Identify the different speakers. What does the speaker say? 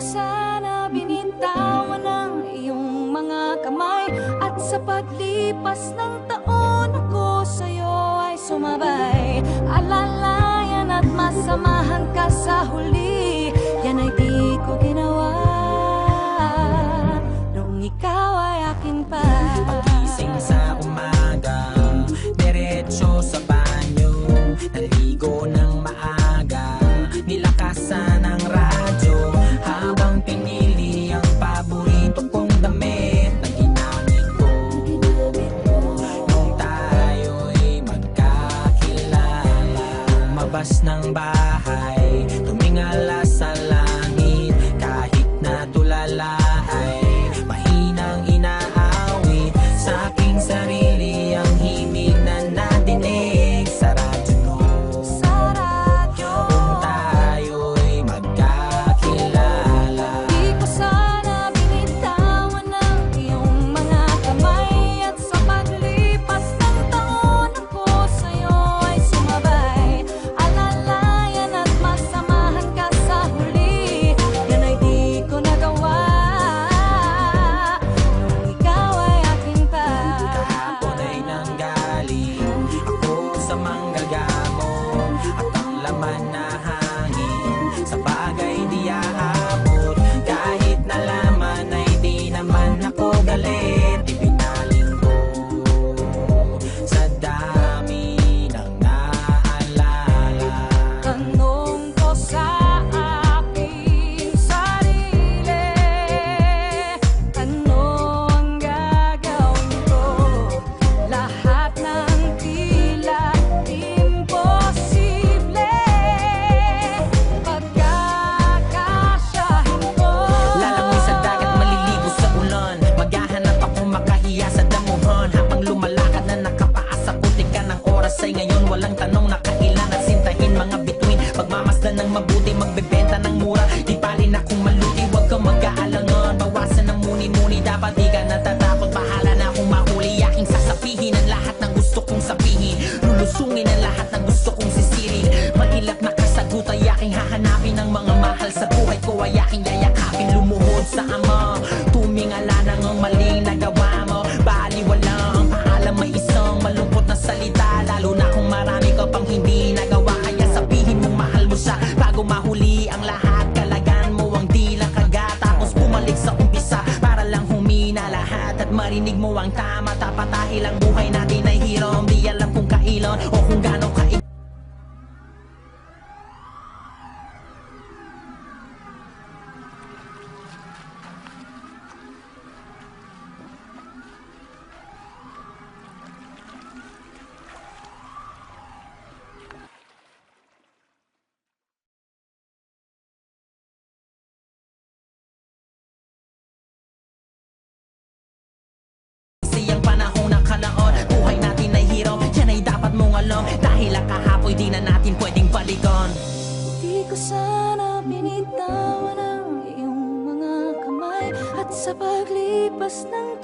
Speaker 1: ko sana binitawan ang iyong mga kamay. At sa paglipas ng taon ako sa'yo ay sumabay. Alalayan at masamahan ka sa huli, yan ay di ko ginawa nung ikaw ay akin pa.
Speaker 2: Pagising sa umaga, diretso sa banyo, naligo ng maaga, nilakasan ang radyo, habang pinili ang paborito kong damit na ginamit ko nung tayo'y magkakilala. Lumabas ng bahay, tumingala sa langit, kahit na tulala ay mahinang inaawit sa aking sarili ang himig na nadinig sa radyo. Kung tayo'y magkakilala,
Speaker 1: Di ko sana binitawan ang iyong mga kamay. At sa paglipas ng taon ako sa'yo ay sumabay. Alalayan at masamahan ka sa huli, yan ay di ko nagawa nung ikaw ay akin pa.
Speaker 2: kahapon ay nanggaling ako sa manggagamo, at ang laman na hangin sa bagay di aabot. Kahit nalaman ay di naman ako galit, ibinaling ko sa dami ng naalala.
Speaker 1: Tanong ko sa aking sarili, ano ang gagawin ko? Lahat ng tila imposible, pagkakasyahin ko.
Speaker 2: Lalangoy sa dagat, maliligo sa ulan, maghahanap ako makahiya sa damuhan, habang lumalakad na nakapaa sa putikan ng oras ay ngayon walang tanong na kailan at sintahin mga bituin. Pagmamasdan ng mabuti, magbebenta ng mura, di palin akong maluti, wag kang mag-aalangan, bawasan ng muni-muni, dapat di ka natatakot, bahala na akong mahuli. Aking sasabihin ang lahat ng gusto kong sabihin, lulusungin ang lahat ng gusto kong sisirin. Mailap na kasagot ay aking hahanapin, ang mga mahal sa buhay ko ay aking yayakapin. Lumuhod sa Ama, tumingala ng ang maling nagawa mo, baliwala ang paalam, may isang malungkot na salita, lalo na kung marami ka pang hindi nagawa. Kaya sabihin mong mahal mo siya bago mahuli ang lahat, kalagan mo ang dila kagat, tapos bumalik sa umpisa para lang humina lahat at marinig mo ang tama. Tapat dahil ang buhay natin ay hiram, di alam kung kailan o kung gaano ka ang panahong nakalaon. Buhay natin ay hirap, yan ay dapat mong alam, dahil ang kahapoy di na natin pwedeng balikan.
Speaker 1: Di ko sana binitawan ang iyong mga kamay. At sa paglipas ng